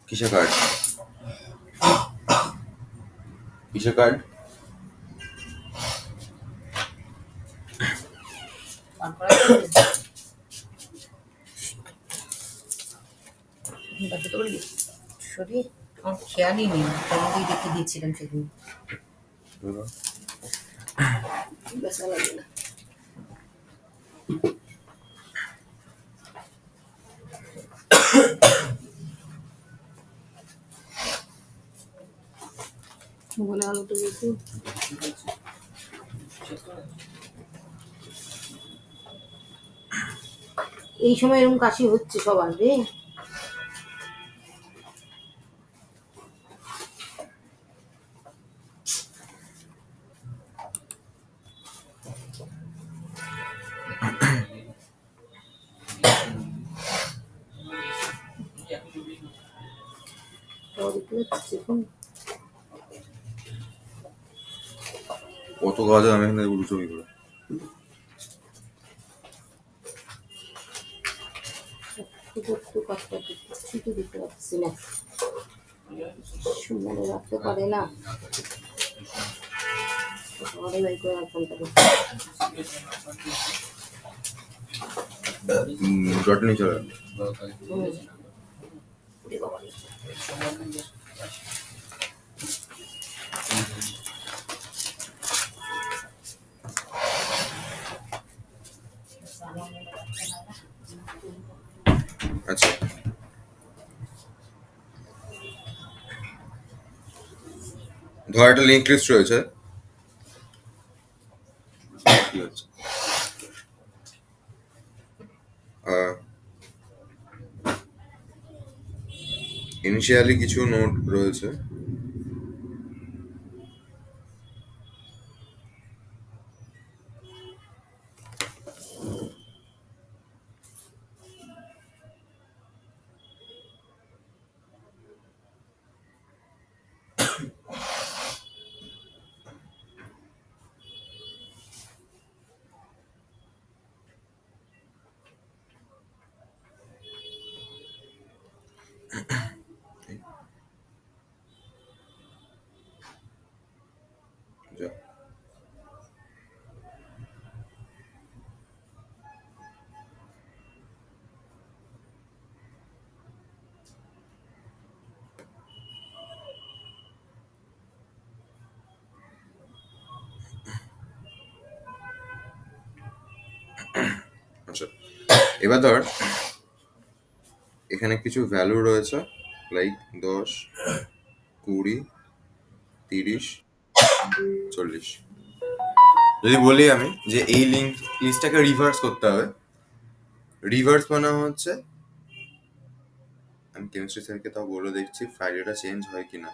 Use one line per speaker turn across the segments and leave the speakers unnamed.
কিসের কার্ড? কিসের কার্ড?
খেয়ালই নেই, তোমাকেই দেখে দিয়েছিলাম সেদিন। বলে আলোটা দেখি। এই সময় এরকম কাশি হচ্ছে সবার রে।
কত কাজ আমি এখানে গুরু ছবি করে
দিতে পারছি না, মনে রাখতে পারে না।
জটনি চলে। আচ্ছা, ধর একটা লিঙ্ক লিস্ট রয়েছে। ইনিশিয়ালি কিছু নোট রয়েছে। যা। আচ্ছা, এবার ধর এখানে কিছু ভ্যালু রয়েছে, লাইক 10, 20, 30, 40। যদি বলি আমি যে এই লিঙ্ক লিস্টটাকে রিভার্স করতে হবে, রিভার্স মানে হচ্ছে, আমি কেমিস্ট্রি স্যারকে তাও বলে দেখছি ফ্রাইডেটা চেঞ্জ হয় কিনা।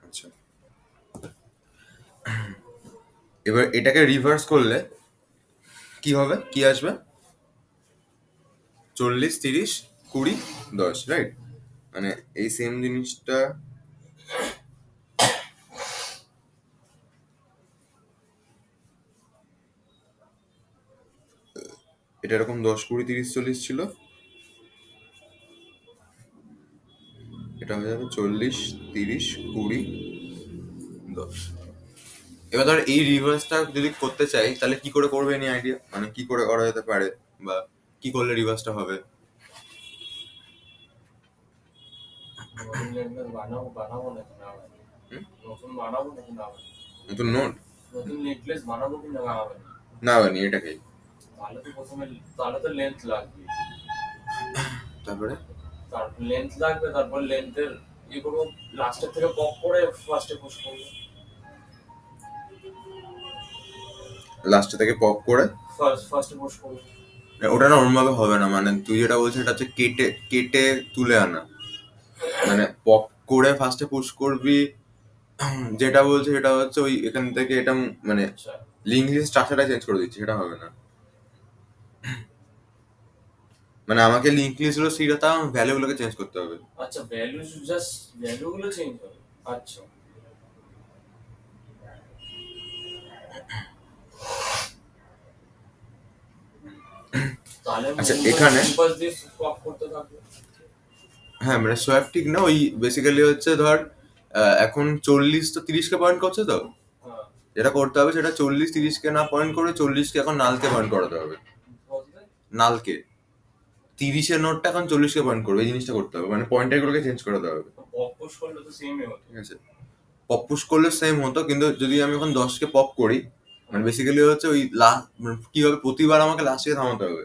আচ্ছা, এবার এটাকে রিভার্স করলে কি হবে, কি আসবে? 40, 30, 20, 10, রাইট? মানে এই সেম জিনিসটা এটা এরকম 10, 20, 30, 40 ছিল, এটা হয়ে যাবে 40, 30, 20, 10। এবার ধর এই রিভার্সটা যদি করতে চাই তাহলে কি করে করবে এনি আইডিয়া? মানে কি করে করা যেতে পারে বা কি করলে রিভার্সটা হবে? নতুন নোট না বানি এটাকেই, তাহলে তো লেন্থ লাগবে, তারপরে লেন্থ লাগবে, তারপর লেন্থের ই করব, লাস্টের থেকে পপ করে ফার্স্টে পুশ করব, লাস্টে থেকে পপ করে ফার্স্টে পুশ করব। ওটা না ওরমভাবে হবে না, মানে তুই যেটা বলছিস এটা হচ্ছে কেটে কেটে তুলে আনা, মানে পপ করে ফার্স্টে পুশ করবি। যেটা বলছে সেটা হচ্ছে ওই এখান থেকে এটা মানে লিঙ্ক লিস্ট স্ট্রাকচারটা চেঞ্জ করে দিচ্ছি, সেটা হবে না। মানে আমাকে লিঙ্ক লিস্ট গুলো সিটা তাও ভ্যালু গুলোকে চেঞ্জ করতে হবে। আচ্ছা, ভ্যালু জাস্ট ভ্যালু গুলো চেঞ্জ হবে। আচ্ছা, আচ্ছা এখানে হ্যাঁ মানে সোয়াপ ঠিক না, ওই বেসিক্যালি হচ্ছে ধর এখন 40 তো 30কে পয়েন্ট করছে, তো যেটা করতে হবে সেটা 40-30কে না পয়েন্ট করে 40কে এখন নালকে পয়েন্ট করাতে হবে। নালকে 30-এর নোটটা এখন 40কে পয়েন্ট করবে, এই জিনিসটা করতে হবে, মানে পয়েন্টার গুলোকে চেঞ্জ করাতে হবে। ঠিক আছে, পপ পুশ করলে সেম হতো, কিন্তু যদি আমি এখন 10কে পপ করি মানে বেসিক্যালি হচ্ছে ওই লাস্ট কি হবে, প্রতিবার আমাকে লাস্টে থামাতে হবে।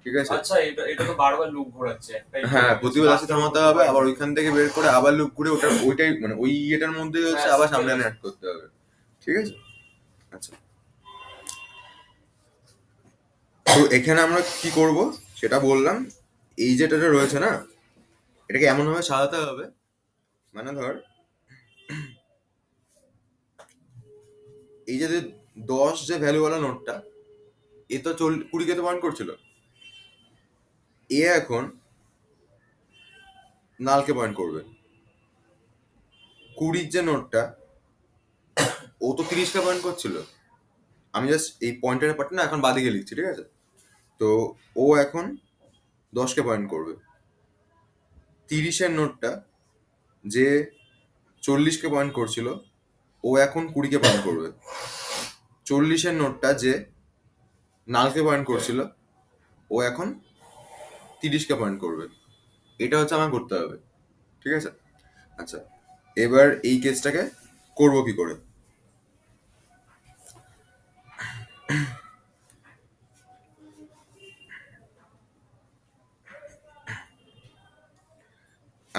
ঠিক আছে,
আচ্ছা এটা তো বারবার লুপ ঘোরাচ্ছে একটাই।
হ্যাঁ প্রতিবার লাস্টে থামাতে হবে, আবার ওইখান থেকে বের করে আবার লুপ ঘুরে ওইটাই মানে ওই এটার মধ্যে হচ্ছে আবার সামনে অ্যাড করতে হবে। ঠিক আছে, আচ্ছা তো এখানে আমরা কি করব সেটা বললাম। এই যেটা রয়েছে না, এটাকে এমন ভাবে সাজাতে হবে, মানে ধর এই যে 10 যে ভ্যালুওয়ালা নোটটা, এ তো 20কে তো পয়েন্ট করছিল, এ এখন নালকে পয়েন্ট করবে। 20 যে নোটটা, ও তো 30কে পয়েন্ট করছিল, আমি জাস্ট এই পয়েন্টের পার্টটা না এখন বাদিকে লিখছি। ঠিক আছে, তো ও এখন 10কে পয়েন্ট করবে। 30-এর নোটটা যে 40কে পয়েন্ট করছিল, ও এখন 20কে পয়েন্ট করবে। 40-এর নোটটা যে নালকে পয়েন্ট করছিল, ও এখন 30কে পয়েন্ট করবে। এটা হচ্ছে আমার করতে হবে। ঠিক আছে, আচ্ছা এবার এই কেসটাকে করব কি করে।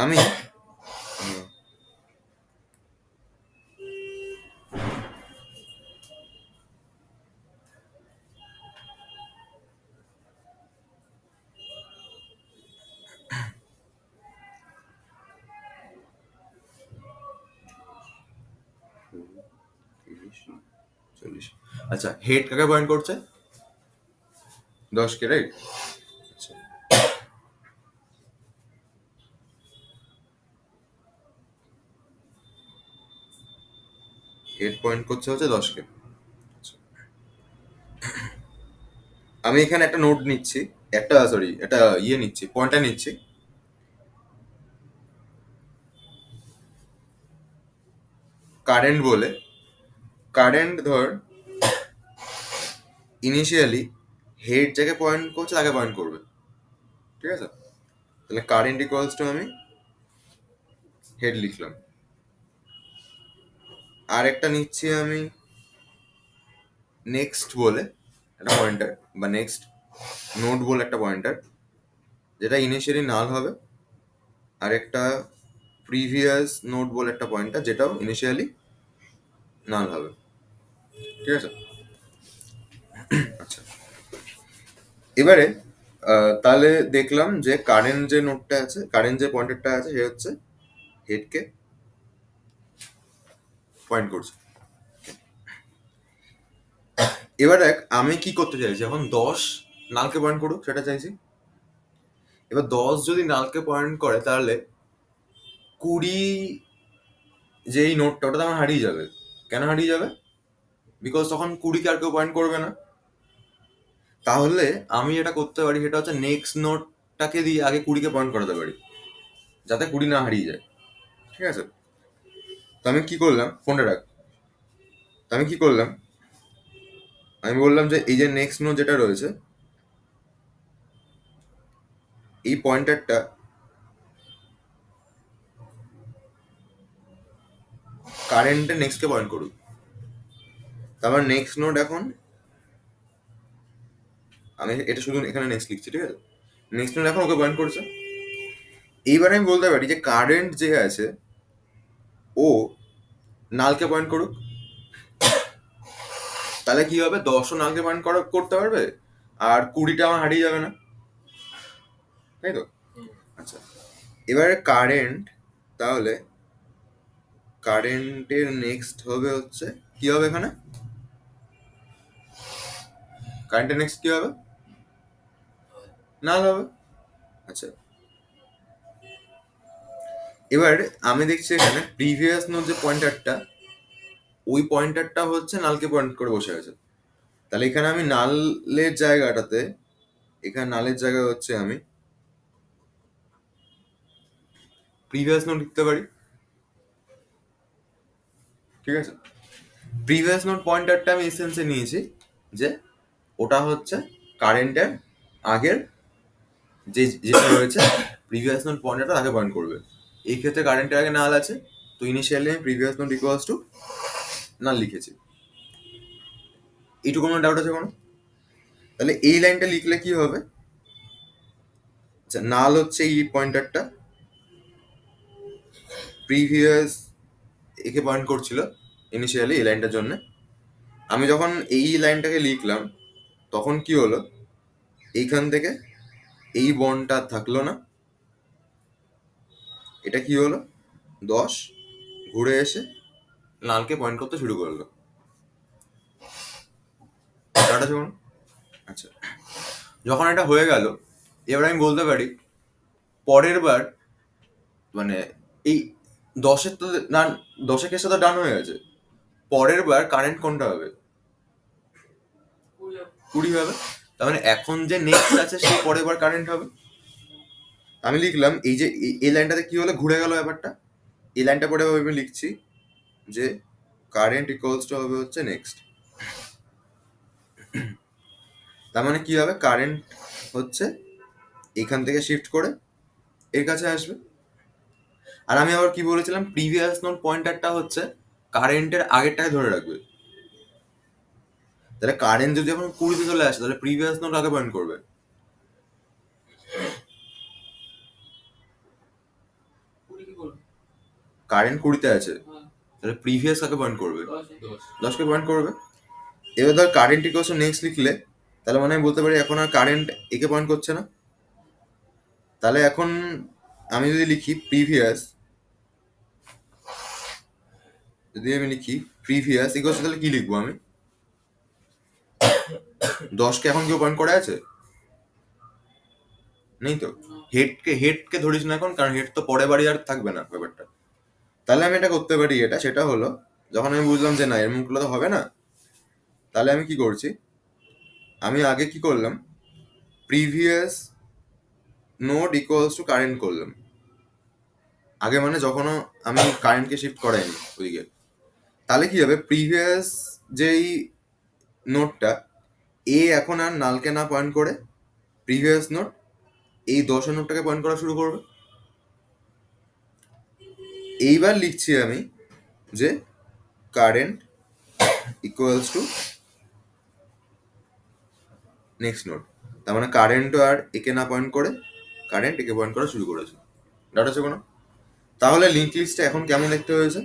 আমি আচ্ছা হেড কাকে পয়েন্ট করছে, 10কে, রাইট? হেড পয়েন্ট করছে হচ্ছে 10কে। আমি এখানে একটা নোট নিচ্ছি, একটা সরি একটা নিচ্ছি, পয়েন্টার নিচ্ছি। কারেন্ট বলে, কারেন্ট ধর ইনিশিয়ালি হেড যাকে পয়েন্ট করছে তাকে পয়েন্ট করবে। ঠিক আছে, তাহলে কারেন্ট ইকুয়ালস টু আমি হেড লিখলাম। আর একটা নিচ্ছি আমি নেক্সট বলে একটা পয়েন্টার, বা নেক্সট নোড বলে একটা পয়েন্টার, যেটা ইনিশিয়ালি নাল হবে। আর একটা প্রিভিয়াস নোড বলে একটা পয়েন্টার, যেটাও ইনিশিয়ালি নাল হবে। ঠিক আছে, আচ্ছা এবারে তাহলে দেখলাম যে কারেন্ট যে নোটটা আছে, কারেন্ট যে পয়েন্টারটা আছে, সে হচ্ছে হেডকে পয়েন্ট করছে। এবার দেখ আমি কি করতে চাইছি, এখন 10 নালকে পয়েন্ট করুক সেটা চাইছি। এবার 10 যদি নালকে পয়েন্ট করে, তাহলে 20 যে এই নোটটা, ওটা তো আমার হারিয়ে যাবে। কেন হারিয়ে যাবে? বিকজ তখন 20কে আর কেউ পয়েন্ট করবে না। তাহলে আমি যেটা করতে পারি সেটা হচ্ছে নেক্সট নোটটাকে দিয়ে আগে 20কে পয়েন্ট করাতে পারি, যাতে 20 না হারিয়ে যায়। ঠিক আছে, তো আমি কি করলাম, ফোনটা রাখ। তো আমি কি করলাম, আমি বললাম যে এই যে নেক্সট নোট যেটা রয়েছে, এই পয়েন্টারটা কারেন্টে নেক্সটকে পয়েন্ট করুক। তারপর নেক্সট নোট এখন আমি এটা শুধু এখানে নেক্সট লিখছি। ঠিক আছে, নেক্সট নোট এখন ওকে পয়েন্ট করছে। এইবার আমি বলতে পারি যে কারেন্ট যে আছে ও নালকে পয়েন্ট করুক। তাহলে কি হবে, 10ও নালকে পয়েন্ট করতে পারবে, আর 20টা আমার হারিয়ে যাবে না, তাই তো? আচ্ছা এবারে কারেন্ট, তাহলে কারেন্টের নেক্সট হবে হচ্ছে কি হবে, এখানে কারেন্টের নেক্সট কি হবে, নাল হবে। আচ্ছা এবার আমি দেখছি এখানে প্রিভিয়াস নোট যে পয়েন্টারটা, ওই পয়েন্টারটা হচ্ছে নালকে পয়েন্ট করে বসে আছে। তাহলে এখানে আমি নালের জায়গাটাতে এখানে নালের জায়গায় হচ্ছে আমি প্রিভিয়াস নোট লিখতে পারি, ঠিক আছে। প্রিভিয়াস নোট পয়েন্টারটা আমি এসেন্সে নিয়েছি যে ওটা হচ্ছে কারেন্টের আগের যেটা রয়েছে, প্রিভিয়াস নোট পয়েন্টারটা তাকে পয়েন্ট করবে। এই ক্ষেত্রে কারেন্টের আগে নাল আছে, তো ইনিশিয়ালি আমি প্রিভিয়াস নোট ইকুয়ালস টু নাল লিখেছি। এইটুকু কোনো ডাউট আছে কোনো? তাহলে এই লাইনটা লিখলে কি হবে, আচ্ছা নাল হচ্ছে এই পয়েন্টারটা, প্রিভিয়াস একে পয়েন্ট করছিল ইনিশিয়ালি এই লাইনটার জন্য। আমি যখন এই লাইনটাকে লিখলাম তখন কি হলো, এইখান থেকে এই বন্ডটা থাকলো না, এটা কি হলো 10 ঘুরে এসে লালকে পয়েন্ট করতে শুরু করলো। ডাটা যখন আচ্ছা যখন এটা হয়ে গেল, এবার আমি বলতে পারি পরের বার মানে এই 10-এর তো ডান, 10 কেসটা তো ডান হয়ে গেছে, পরের বার কারেন্ট কোনটা হবে? 20 হবে। তার মানে এখন যে নেক্সট আছে সেই পরের বার কারেন্ট হবে। আমি লিখলাম এই যে এই লাইনটাতে কি হলো, ঘুরে গেল ব্যাপারটা। এই লাইনটা পরে আমি লিখছি যে কারেন্ট ইকুয়ালস টু হবে হচ্ছে নেক্সট। তার মানে কি হবে, কারেন্ট হচ্ছে এখান থেকে শিফট করে এর কাছে আসবে। আর আমি আবার কি বলেছিলাম, প্রিভিয়াস নোট পয়েন্টারটা হচ্ছে কারেন্টের আগেরটাকে ধরে রাখবে। তাহলে কারেন্ট যদি এখন 20 চলে আসে তাহলে প্রিভিয়াস নোট আগে পয়েন্ট করবে। কারেন্ট 20-তে আছে, তাহলে প্রিভিয়াস কাকে পয়েন্ট করবে? 10কে পয়েন্ট করবে। এবার ধর কারেন্ট ইকুয়ালস টু নেক্সট লিখলে তাহলে মানে আমি বলতে পারি এখন আর কারেন্ট একে পয়েন্ট করছে না। তাহলে এখন আমি যদি লিখি প্রিভিয়াস, যদি আমি লিখি প্রিভিয়াস ইকুয়ালস তাহলে কি লিখবো আমি? 10কে এখন কেউ পয়েন্ট করে আছে? নেই তো। হেডকে ধরিস না এখন, কারণ হেড তো পরে বাড়ি আর থাকবে না ব্যাপারটা। তাহলে আমি এটা করতে পারি, এটা সেটা হলো যখন আমি বুঝলাম যে না এর মুখগুলো তো হবে না, তাহলে আমি কি করছি, আমি আগে কি করলাম, previous node equals to current করলাম আগে, মানে যখনও আমি কারেন্টকে শিফট করাইনি ওইদিকে। তাহলে কি হবে, প্রিভিয়াস যেই নোটটা এ এখন আর নালকে না পয়েন্ট করে প্রিভিয়াস নোট এই 10 নোটটাকে পয়েন্ট করা শুরু করবে। এইবার লিখছি আমি যে current equals to next note. তার মানে কারেন্টও আর একে না পয়েন্ট করে কারেন্ট একে পয়েন্ট করা শুরু করেছে। ডাউট আছে কোনো? তাহলে লিঙ্ক লিস্টটা এখন কেমন দেখতে হয়েছে?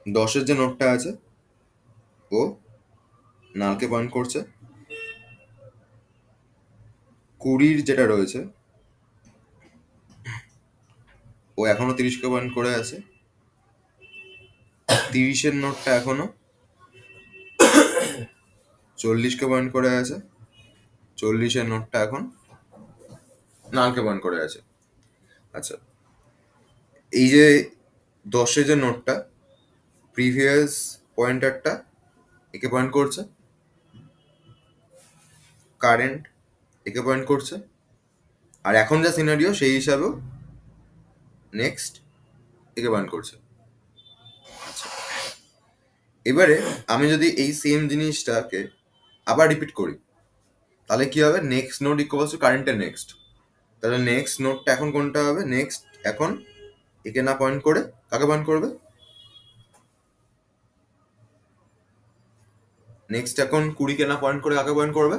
10-এর যে নোটটা আছে ও নালকে পয়েন্ট করছে, 20-র যেটা রয়েছে ও এখনো 30কে পয়েন্ট করে আছে, 30-এর নোটটা এখনো 40কে পয়েন্ট করে আছে, 40-এর নোটটা এখন নালকে পয়েন্ট করে আছে। আচ্ছা এই যে 10-এর যে নোটটা প্রিভিয়াস পয়েন্টারটা একে পয়েন্ট করছে, কারেন্ট একে পয়েন্ট করছে, আর এখন যা সিনারিও সেই হিসাবেও নেক্সট একে পয়েন্ট করছে। আচ্ছা এবারে আমি যদি এই সেম জিনিসটাকে আবার রিপিট করি তাহলে কি হবে, নেক্সট নোড ইকুয়ালস টু কারেন্টের নেক্সট। তাহলে নেক্সট নোডটা এখন কোনটা হবে, নেক্সট এখন একে না পয়েন্ট করে কাকে পয়েন্ট করবে? নেক্সট এখন 20-কে না পয়েন্ট করে কাকে পয়েন্ট করবে?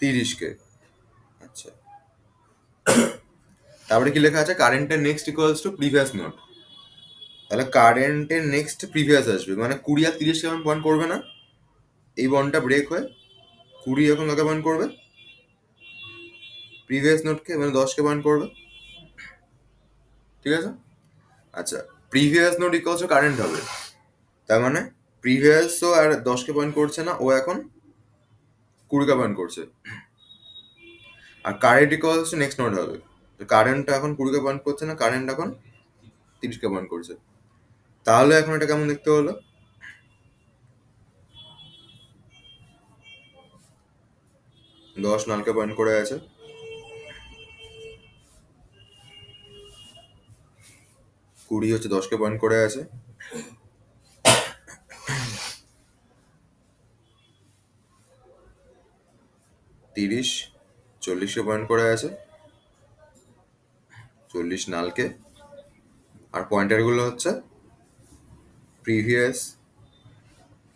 30-কে। আচ্ছা তারপরে কি লেখা আছে, কারেন্টের next equals to previous node. তাহলে কারেন্টের নেক্সট প্রিভিয়াস আসবে, মানে 20 আর 30-কে এখন পয়েন্ট করবে না, এই বন্ডটা ব্রেক হয়ে 20 এখন কাকে পয়েন্ট করবে? প্রিভিয়াস নোডকে, মানে 10কে পয়েন্ট করবে। ঠিক আছে। আচ্ছা previous node equals to current হবে, তার মানে প্রিভিয়াসও আর 10কে পয়েন্ট করছে না, ও এখন 20কে পয়েন্ট করছে। আর current equals to next node হবে, তো কারেন্টটা এখন 20কে পয়েন্ট করছে না, কারেন্ট এখন 30কে পয়েন্ট করছে। তাহলে এখন এটা কেমন দেখতে হলো, 10 নালকে পয়েন্ট করে আছে, 20 হচ্ছে 10কে পয়েন্ট করে আছে, 30 40কে পয়েন্ট করে আছে, 40 নালকে, আর পয়েন্টার গুলো হচ্ছে প্রিভিয়াস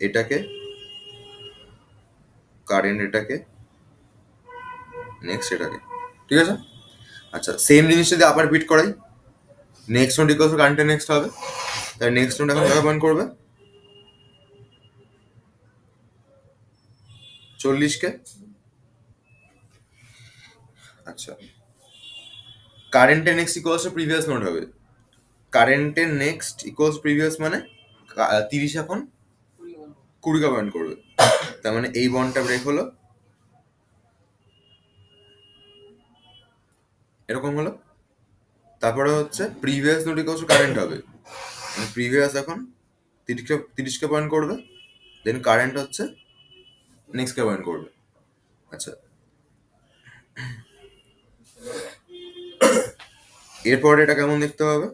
এটাকে, কারেন্ট এটাকে, নেক্সট এটাকে। ঠিক আছে? আচ্ছা, সেম জিনিস যদি আবার বিট করাই, নেক্সট নোড ইকুয়ালস কারেন্টের নেক্সট হবে, তাই নেক্সট নোড এখন কাকে পয়েন্ট করবে? 40কে। আচ্ছা, কারেন্টের নেক্সট ইকুয়ালস প্রিভিয়াস নোড হবে, কারেন্টের নেক্সট ইকুয়ালস প্রিভিয়াস মানে 30 এখন 20কে পয়েন্ট করবে, তার মানে এই বন্ডটা ব্রেক হলো, এরকম হলো। তারপরে হচ্ছে প্রিভিয়াস নোড ইকুয়ালস কারেন্ট হবে, মানে প্রিভিয়াস এখন 30কে পয়েন্ট করবে, দেন কারেন্ট হচ্ছে নেক্সটকে পয়েন্ট করবে। আচ্ছা, এরপর এটা কেমন দেখতে হবে?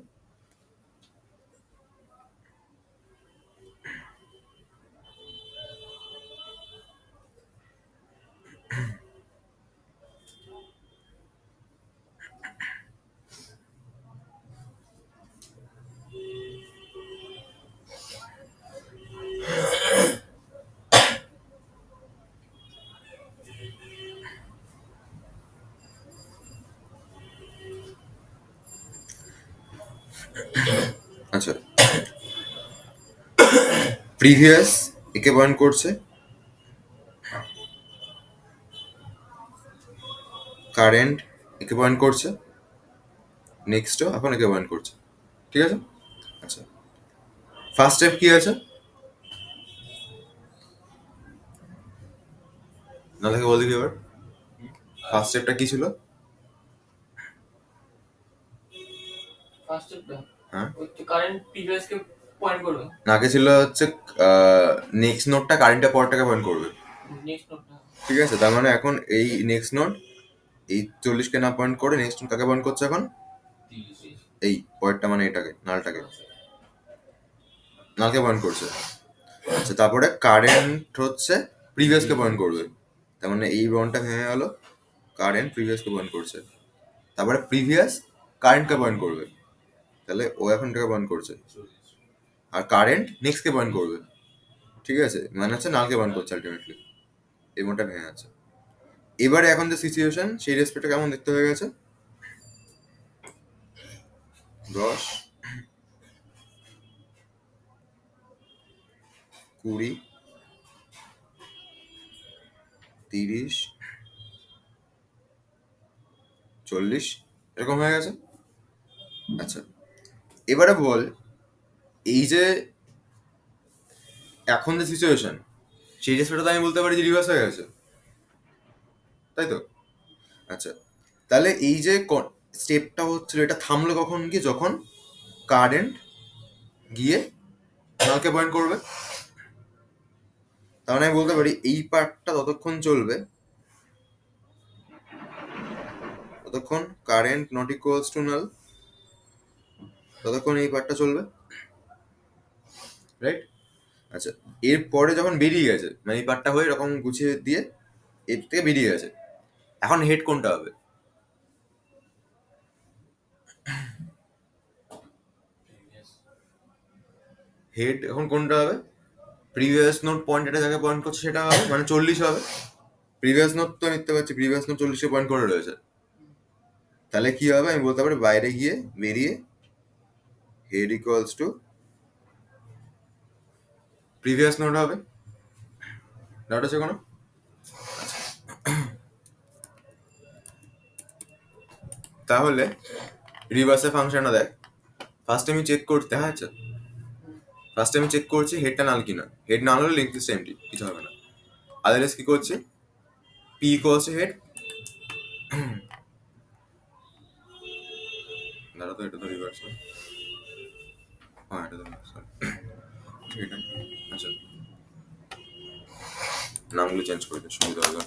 আচ্ছা, প্রিভিয়াস একে পয়েন্ট করছে, কারেন্ট একে পয়েন্ট করছে, নেক্সটও এখন একে পয়েন্ট করছে। ঠিক আছে? আচ্ছা, ফার্স্ট স্টেপ কি আছে? না থেকে বল দেখি এবার, ফার্স্ট স্টেপটা কি ছিল?
ফার্স্ট স্টেপটা
হ্যাঁ,
হচ্ছে কারেন্ট প্রিভিয়াস কে পয়েন্ট করবে,
আগে ছিল হচ্ছে নেক্সট নোডটা কারেন্টের পরটাকে পয়েন্ট করবে।
নেক্সট নোটটা
ঠিক আছে, তার মানে এখন এই নেক্সট নোড এই 40কে না পয়েন্ট করে নেক্সট নোড কাকে পয়েন্ট করছে এখন? এই পয়েন্টটা মানে এটাকে, নালটাকে, নালকে পয়েন্ট করছে। আচ্ছা, তারপরে কারেন্ট হচ্ছে প্রিভিয়াসকে পয়েন্ট করবে, তার মানে এই বন্ডটা ভেঙে গেল, কারেন্ট প্রিভিয়াসকে পয়েন্ট করছে, তারপরে প্রিভিয়াস কারেন্টকে পয়েন্ট করবে, তাহলে ও এখন এটাকে পয়েন্ট করছে, আর কারেন্ট নেক্সটকে পয়েন্ট করবে। ঠিক আছে, মানে হচ্ছে নালকে পয়েন্ট করছে আলটিমেটলি, এই বন্ডটা ভেঙে যাচ্ছে। এবারে এখন যে সিচুয়েশন সেই রেসপেক্টটা কেমন দেখতে হয়ে গেছে? 10 20 30 40 এরকম হয়ে গেছে। আচ্ছা, এবারে বল, এই যে এখন যে সিচুয়েশন সেই রেসপেক্টটা তো আমি বলতে পারি যে রিভার্স হয়ে গেছে, তাই তো? আচ্ছা, তাহলে এই যে স্টেপটা হচ্ছিল এটা থামলো কখন গিয়ে? যখন কারেন্ট গিয়ে নালকে পয়েন্ট করবে, তার মানে আমি বলতে পারি এই পার্টটা ততক্ষণ চলবে ততক্ষণ কারেন্ট নট ইকুয়ালস টু নাল, ততক্ষণ এই পার্টটা চলবে, রাইট? আচ্ছা, এরপরে যখন বেরিয়ে গেছে, মানে এই পার্টটা হয়ে এরকম গুছিয়ে দিয়ে এর থেকে বেরিয়ে গেছে, এখন হেড কোনটা হবে? হেড এখন কোনটা হবে? প্রিভিয়াস নোট পয়েন্ট এটা যাকে পয়েন্ট করছে সেটা হবে, মানে 40 হবে। প্রিভিয়াস নোট তো নিতে পারছি, প্রিভিয়াস নোট 40 পয়েন্ট করে রয়েছে, তাহলে কি হবে? আমি বলতে পারি বাইরে গিয়ে বেরিয়ে head equals to previous note হবে। ডাউট আছে কোনো? তাহলে রিভার্সে ফাংশনটা দেখ, ফার্স্ট আমি চেক করতে, হ্যাঁ আচ্ছা, ফার্স্ট আমি চেক করছি হেডটা নাল কিনা, হেড নাল হলে লিঙ্ক লিস্ট এমটি, কিছু হবে না। আদারওয়াইজ কি করছি? পি ইকুয়ালস টু হেড, দাঁড়া তো, এটা তো রিভার্স, হ্যাঁ এটা তো সরি, ঠিক আছে। আচ্ছা, নামগুলো চেঞ্জ করে দিই, সুবিধা হবে।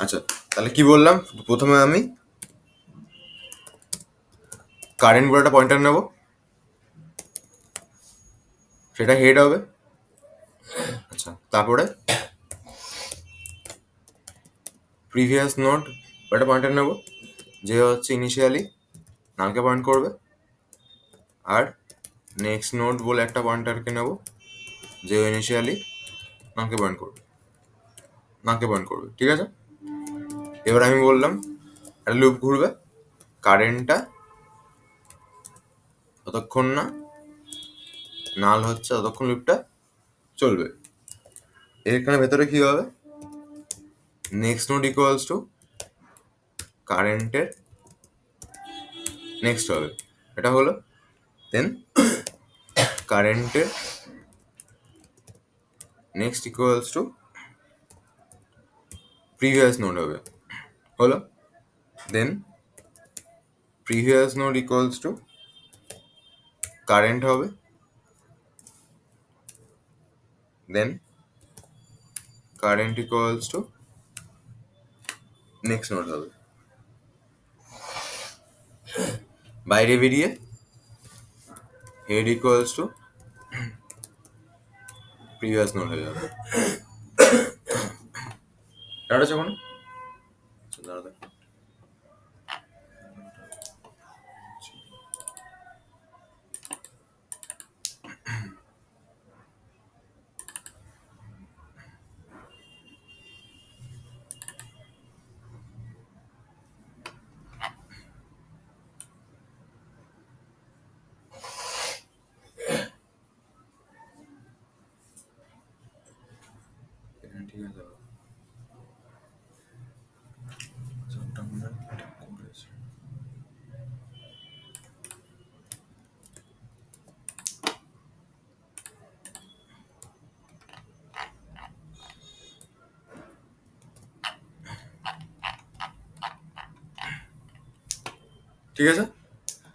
আচ্ছা, তাহলে কি বললাম? প্রথমে আমি কারেন্ট বলে একটা পয়েন্টার নেব, সেটা হেড হবে। আচ্ছা, তারপরে প্রিভিয়াস নোড একটা পয়েন্টার নেব, যে হচ্ছে ইনিশিয়ালি নালকে পয়েন্ট করবে। আর নেক্সট নোড বলে একটা পয়েন্টারকে নেব, যে ইনিশিয়ালি নালকে পয়েন্ট করবে, ঠিক আছে? এবার আমি বললাম একটা লুপ ঘুরবে, কারেন্টটা ততক্ষণ না নাল হচ্ছে ততক্ষণ লুপটা চলবে। এখানে ভেতরে কি হবে? নেক্সট নোড ইকুয়ালস টু কারেন্টের নেক্সট হবে, এটা হলো। দেন কারেন্টের next equals to previous node হবে, হলো। Then previous node equals to current হবে। Then current equals to next node হবে। বাইরে বেরিয়ে head equals to previous node হয়ে যাবে। এটা হচ্ছে কোনো দাঁড়া, ঠিক আছে। ওটা মনে হয় ঠিক করেছে। ঠিক আছে।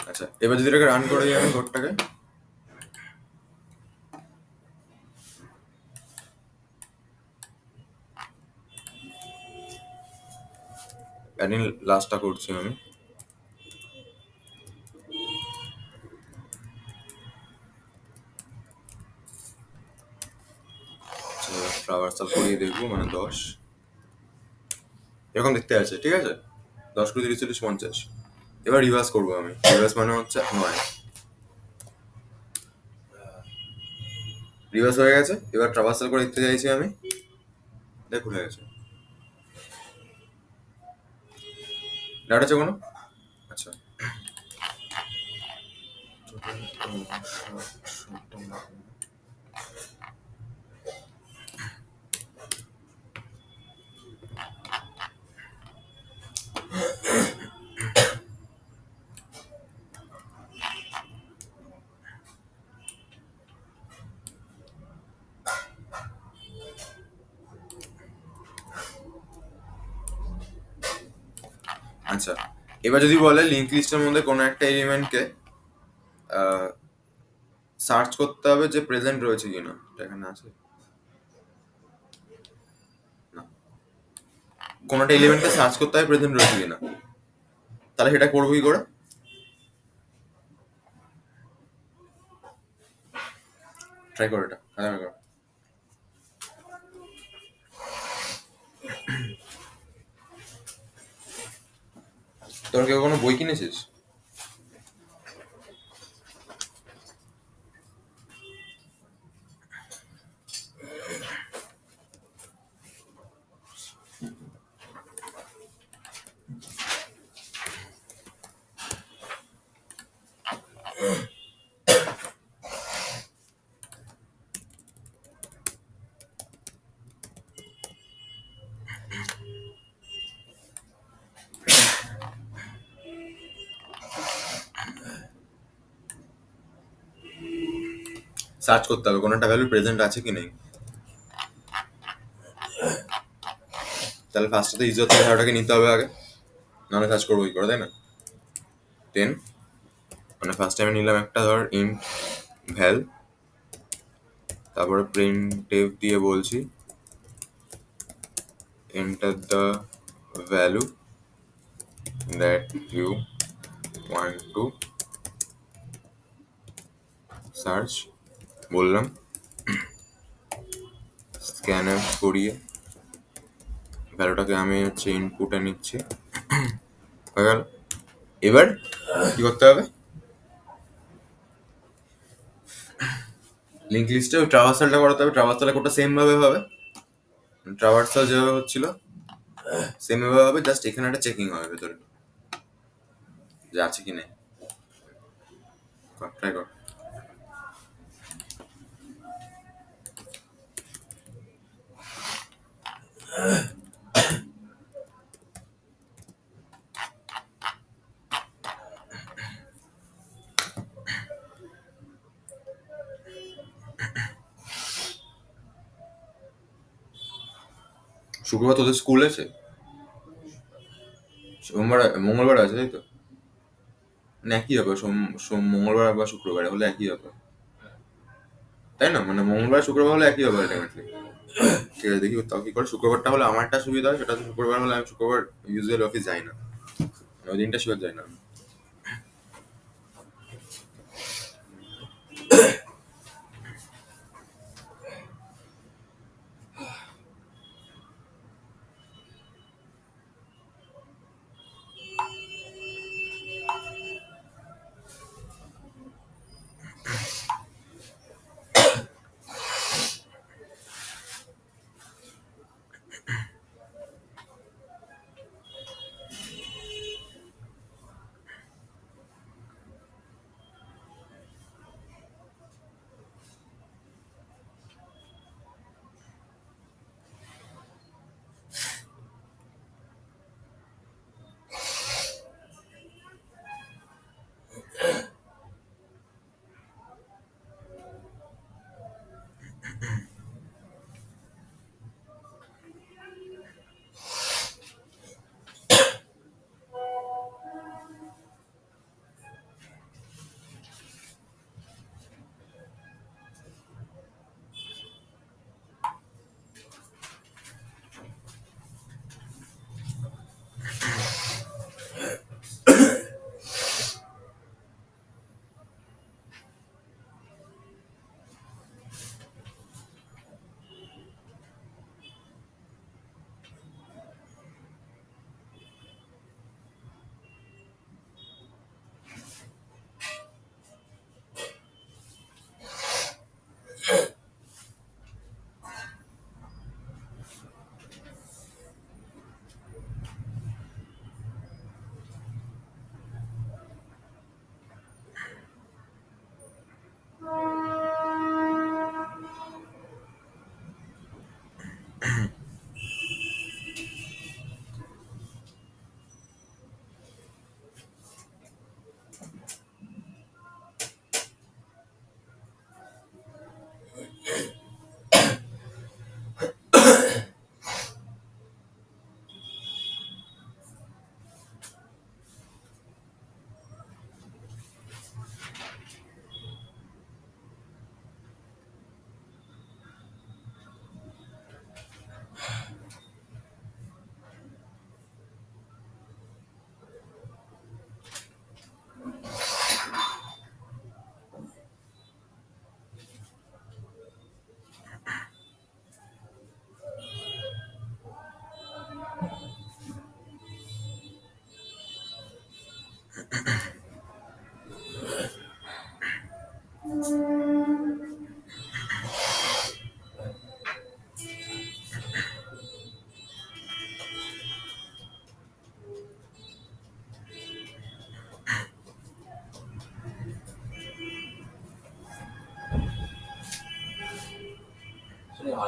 আচ্ছা, এবার যদি এটাকে রান করে দিই আমি কোডটাকে, একদিন লাস্টটা করছি আমি। ট্রাভার্সাল করিয়ে দেখবো, মানে 10 এরকম দেখতে আছে, ঠিক আছে? 10 করে 30 40 50। এবার রিভার্স করবো আমি, রিভার্স মানে হচ্ছে 9। রিভার্স হয়ে গেছে। এবার ট্রাভার্সাল করে দেখতে চাইছি আমি, দেখ হয়ে গেছে। ডাটা আছে কোনো? আচ্ছা, আচ্ছা, এবার যদি বলে লিঙ্ক লিস্টের মধ্যে কোনো একটা এলিমেন্টকে সার্চ করতে হবে যে প্রেজেন্ট রয়েছে কিনা, এটা এখানে আছে না? কোনো একটা এলিমেন্টকে সার্চ করতে হবে প্রেজেন্ট রয়েছে কিনা, তাহলে সেটা করবো কি করে? ট্রাই করো এটা, হ্যাঁ করো। তোর কেউ কোনো বই কিনেছিস? সার্চ করতে হবে কোনো একটা ভ্যালু প্রেজেন্ট আছে কি নেই। তাহলে ফার্স্টে তো ইউজার থেকে ভ্যালুটাকে নিতে হবে আগে, নাহলে সার্চ করবো কি করে, তাই না? 10, মানে ফার্স্টে আমি নিলাম একটা ধর ইন্ট ভ্যাল, তারপরে প্রিন্টএফ দিয়ে বলছি enter the value that you want to search বললাম, স্ক্যানে করিয়ে ভ্যালুটাকে আমি হচ্ছে ইনপুটে নিচ্ছি, হয়ে গেল। এবার কি করতে হবে, লিঙ্ক লিস্টে ওই ট্রাভার্সালটা করাতে হবে। ট্রাভার্সালে কোডটা সেম ভাবে হবে, ট্রাভার্সাল যেভাবে হচ্ছিল সেম ভাবে হবে, জাস্ট এখানে একটা চেকিং হবে ভেতরে যে আছে কি নেই। ট্রাই কর। শুক্রবার তোদের স্কুল আছে? সোমবার মঙ্গলবার আছে তাই তো, মানে একই ব্যাপার, মঙ্গলবার বা শুক্রবারে হলে একই ব্যাপার, তাই না? মানে মঙ্গলবার শুক্রবার হলে একই ব্যাপার আলটিমেটলি। ঠিক আছে, দেখি তাও কি করে। শুক্রবারটা হলে আমার একটা সুবিধা হয়, সেটা হচ্ছে শুক্রবার হলে আমি শুক্রবার ইউজুয়ালি অফিস যাই না, ওই দিনটা শিওর যাই না।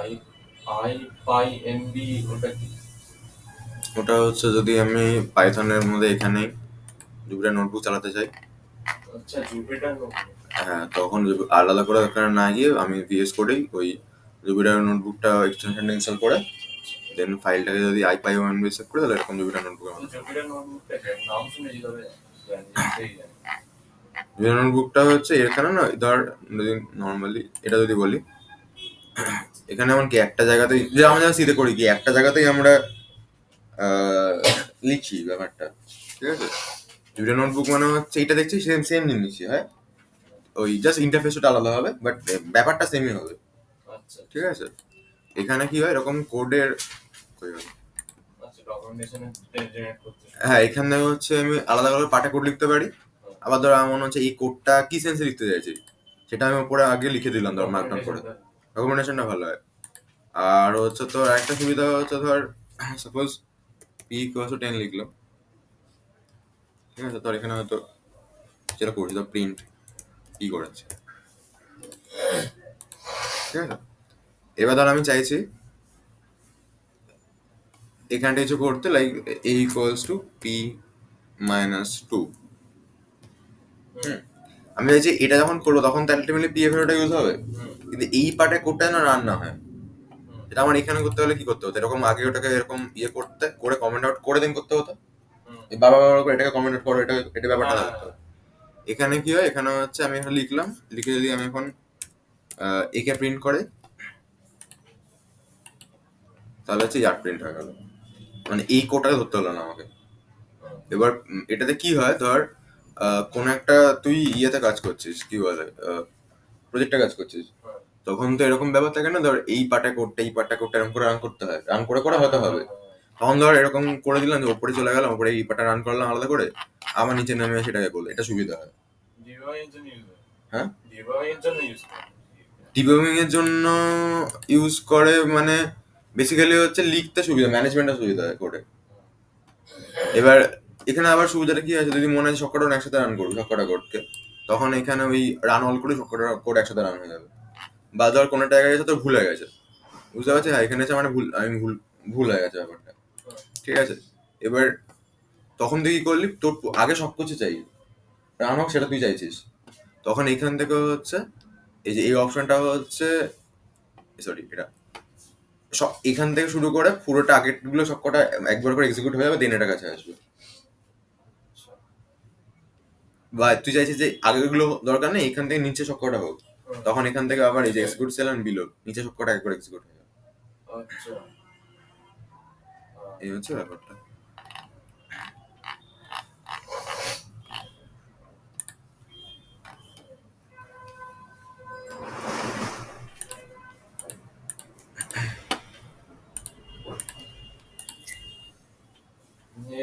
আই আই পাই এমবি ওটা কি?
ওটা হচ্ছে যদি আমি পাইথনের মধ্যে এখানেই জুপিটার নোটবুক চালাতে চাই,
আচ্ছা জুপিটার
হ্যাঁ, তখন আলাদা করে ওখানে না গিয়ে আমি ভিএস কোডেই ওই জুপিটার নোটবুকটা এক্সটেনশনটা ইনস্টল করে দেন ফাইলটাকে যদি আইপাই ওয়ান বি সেভ করে, তাহলে এরকম জুপিটার নোটবুক আমার।
জুপিটার নোটবুকটা নাম শুনেছি তবে
জুপিটার নোটবুকটা হচ্ছে এখানে না, ধর যদি নর্মালি এটা যদি বলি, এখানে এমন কি একটা জায়গাতেই যে আমরা সিতে করি কি একটা জায়গাতেই আমরা আহ, লিখি ব্যাপারটা, ঠিক আছে? জুপিটার নোটবুক মানে হচ্ছে এটা দেখছি সেম সেম জিনিসই হয়, ওই জাস্ট ইন্টারফেসটা আলাদা হবে, বাট ব্যাপারটা সেমই হবে,
আচ্ছা
ঠিক আছে? এখানে কি হয় এরকম কোডের,
আচ্ছা ডকুমেন্টেশন জেনারেট করতে
হ্যাঁ এখান থেকে হচ্ছে আমি আলাদা আলাদা পার্টে কোড লিখতে পারি। আবার ধরো আমার মনে হচ্ছে এই কোডটা কি সেন্সে লিখতে চাইছি সেটা আমি উপরে আগে লিখে দিলাম, ধর মার্কডাউন করে, ডকুমেন্টেশনটা ভালো হয়। আর হচ্ছে তোর একটা সুবিধা হচ্ছে ধর সাপোজ পি ইকুয়ালস টু 10 লিখলাম, ঠিক আছে? তোর এখানে হয়তো যেটা করছি তো প্রিন্ট ই করেছে, ঠিক আছে? এবার ধর আমি চাইছি এখানটা কিছু করতে, like a equals to P minus 2। আমি চাইছি এটা যখন করবো তখন তো আলটিমেটলি পি এফ ওটা ইউজ হবে, কিন্তু এই পার্টে কোডটা যেন রান না হয়, এটা আমার এখানে করতে হলে কি করতে হতো, এরকম আগে ওটাকে এরকম ইয়ে করতে করে কমেন্ট আউট করে দিন করতে হতো, এই বাবা বাবা করে এটাকে কমেন্ট আউট করো, এটা এটা ব্যাপারটা থাকতো। এখানে কি হয়, এখানে হচ্ছে আমি এখন লিখলাম, লিখে যদি আমি এখন একে প্রিন্ট করে, তাহলে হচ্ছে ইয়ার প্রিন্ট হয়ে গেল, মানে এই কোডটাকে ধরতে হলো না আমাকে। এবার এটাতে কি হয়, ধর কোন একটা তুই ইয়েতে কাজ করছিস, কি বলে প্রজেক্টে কাজ করছিস, তখন তো এরকম ব্যাপার থাকে না, ধর এই পার্টে কোডটা এই পার্টটা কোডটা এরকম করে রান করতে হয়, রান করে করে হয়তো হবে, তখন ধর এরকম করে দিলাম যে ওপরে চলে গেলাম, ওপরে এই পার্টটা রান করলাম আলাদা করে, আবার নিচে নেমে সেটাকে করলো, এটা সুবিধা হয়।
ডিবাগিং এর জন্য ইউজ হয়।
হ্যাঁ
ডিবাগিং এর জন্য ইউজ করে।
ডিবাগিং এর জন্য ইউজ করে, মানে বেসিক্যালি হচ্ছে লিখতে সুবিধা, ম্যানেজমেন্টের সুবিধা হয় কোডে। এবার এখানে আবার সুবিধাটা কি আছে, যদি মনে হয় সবকটা একসাথে রান করবি সবকটা কোডকে, তখন এখানে ওই রান অল করে সবকটা কোড একসাথে রান হয়ে যাবে। বা ধর কোনো জায়গায় গেছে তোর ভুল হয়ে গেছে, বুঝতে পারছিস, হ্যাঁ এখানে এসে মানে ভুল, আমি ভুল ভুল হয়ে গেছে ব্যাপারটা, ঠিক আছে? এবার তখন তুই কি করলি, তোর আগে সব কিছু চাই রান হোক, সেটা তুই চাইছিস, তখন এখান থেকে হচ্ছে এই যে এই অপশনটা হচ্ছে, সরি এটা সব এখান থেকে শুরু করে পুরোটা আগের গুলো সবকটা একবার করে এক্সিকিউট হয়ে যাবে, দেন এটা কাছে আসবে। বা তুই চাইছিস যে আগেগুলো দরকার নেই, এখান থেকে নিচে সবকটা হোক, তখন এখান থেকে আবার এই যে এক্সিকিউট সেল এন্ড বিলো নিচে সবকটা একবার এক্সিকিউট হয়ে যাবে।
আচ্ছা
এই হচ্ছে ব্যাপারটা।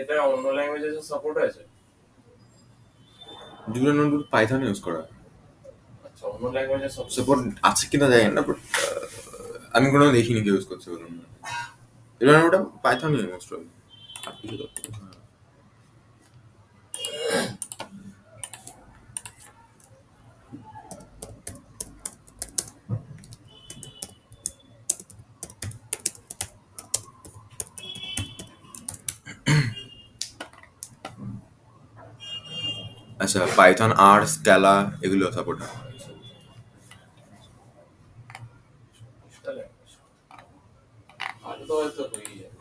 এটা অন্য ল্যাঙ্গুয়েজে সাপোর্ট আছে?
জুলিয়ান নোটবুক পাইথন ইউজ করা,
আচ্ছা অন্য ল্যাঙ্গুয়েজে সাপোর্ট।
সাপোর্ট আছে কিনা জানি না, বাট আমি কোনো দেখিনি কেউ ইউজ করছে বলুন না, জুলিয়ান ওটা পাইথন ইউজ করবে আর কিছু দরকার নেই। আচ্ছা পাইথন আর স্ক্যালা এগুলো সাপোর্ট হয়।
আগে তো হয়তো হয়েই যায়।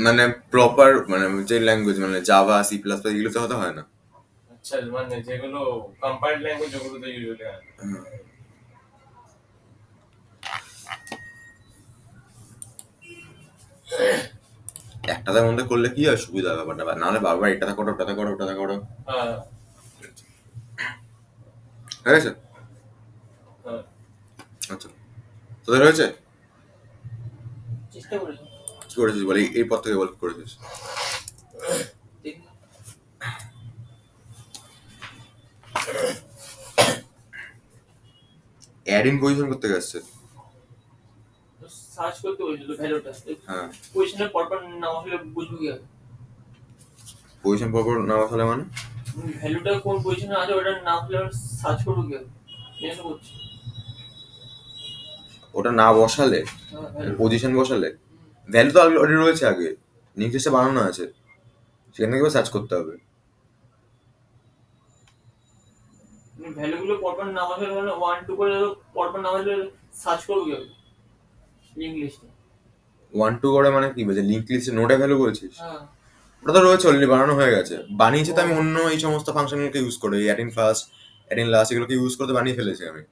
মানে প্রপার মানে যে ল্যাঙ্গুয়েজ মানে জাভা সি প্লাস প্লাস এগুলো তো হয়তো হয় না।
আচ্ছা মানে যেগুলো কম্পাইলড ল্যাঙ্গুয়েজ ওগুলোতে ইউজুয়ালি হয়।
একটাদের মধ্যে করলে কি হয় সুবিধা ব্যাপারটা, নাহলে বারবার এটাতে করো ওটাতে করো ওটাতে করো,
হ্যাঁ
ঠিক আছে?
হ্যাঁ
আচ্ছা তোদের হয়েছে
চেষ্টা করি।
কি করেছিস বলে এই পর থেকে বল কি করেছিস? অ্যাড ইন পজিশন করতে গেছে,
সার্চ করতে বলেছিল ভ্যালুটা,
হ্যাঁ
পজিশনের পরপর না হলে বুঝবো কি হবে?
পজিশন পর না বসালে মানে
ভ্যালুটা কোন পজিশনে আছে ওটা না হলে সার্চ করবো কি হবে? এই জন্য করছি।
ওটা না বসালে পজিশন বসালে ভ্যালু তো অলরেডি রয়েছে আগে নির্দিষ্ট বানানো আছে, সেখান থেকে সার্চ করতে হবে।
ভ্যালুগুলো পরপর না হলে মানে 1 2 করে পরপর না হলে সার্চ করবো কি হবে? লিংক লিস্টে
1 2 করে মানে কি বলছিস, লিংক লিস্টে নোডে ভ্যালু বলছিস?
হ্যাঁ
ওটা তো রয়েছে অলরেডি, বানানো হয়ে গেছে, বানিয়েছি তো আমি অন্য এই সমস্ত ফাংশনগুলোকে ইউজ করে, add in first add in last এগুলোকে ইউজ করতে বানিয়ে ফেলেছি আমি।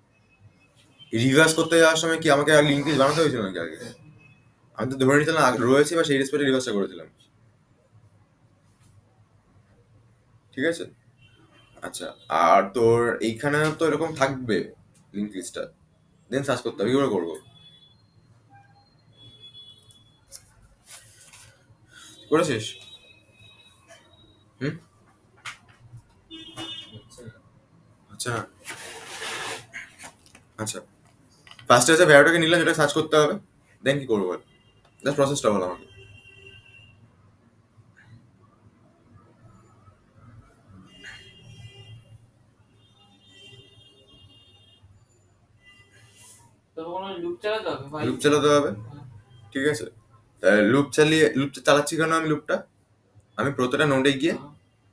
রিভার্স করতে যাওয়ার সময় কি আমাকে আর লিংক লিস্ট বানাতে হয়েছিল নাকি আগে? আমি তো ধরে নিয়েছিলাম রয়েছে বা সেই রেসপেক্টে রিভার্সটা করেছিলাম, ঠিক আছে? আচ্ছা, আর তোর এইখানে তো এরকম থাকবে লিঙ্ক লিস্টটা, দেন সার্চ করতে হবে, কি করে করবো? করেছিস? হুম? আচ্ছা আচ্ছা, ফার্স্টে হচ্ছে ভ্যালুটাকে নিলাম, যেটা সার্চ করতে হবে, দেন কি করবো বল, জাস্ট প্রসেসটা বল আমাকে।
তো কোনো লুপ চালাতে হবে ভাই?
লুপ চালাতে হবে, ঠিক আছে? তাহলে লুপ চালাচ্ছি কেন আমি লুপটা? আমি প্রতিটা নোডে গিয়ে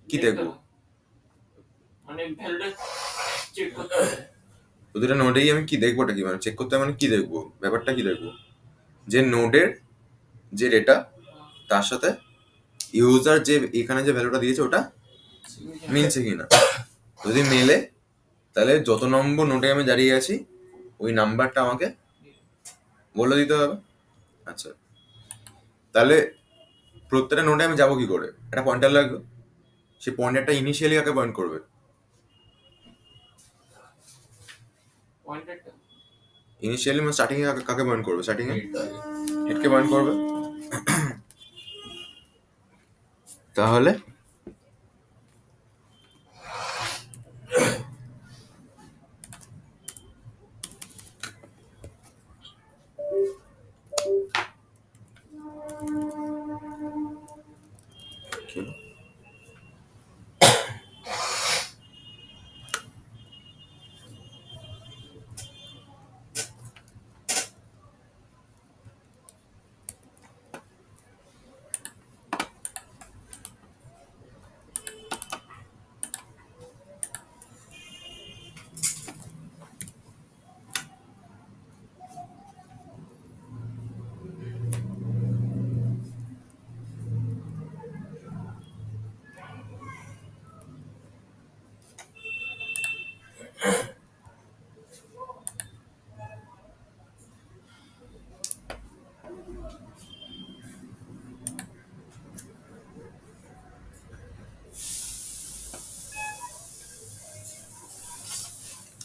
কি দেখবো?
মানে ভ্যালুটা চেক করতে হবে।
প্রতিটা নোডে গিয়ে আমি কি দেখবোটা কি, মানে চেক করতে হবে, মানে কি দেখবো, ব্যাপারটা কি দেখবো? যে নোডের যে ডেটা তার সাথে ইউজার যে এখানে যে ভ্যালুটা দিয়েছে ওটা মিলছে কিনা। যদি মেলে তাহলে যত নম্বর নোটে আমি দাঁড়িয়ে আছি ওই নাম্বারটা আমাকে বলে দিতে হবে। আচ্ছা, তাহলে প্রত্যেকটা নোটে আমি যাবো কি করে? একটা পয়েন্টার লাগবে, সেই পয়েন্টারটা ইনিশিয়ালি কাকে পয়েন্ট করবে?
পয়েন্টারটা
ইনিশিয়ালি মানে স্টার্টিং এ কাকে পয়েন্ট করবে? স্টার্টিং এ হেডকে পয়েন্ট করবে। তাহলে কি হলো?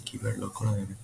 কিপ্যাড লক করা যাবে?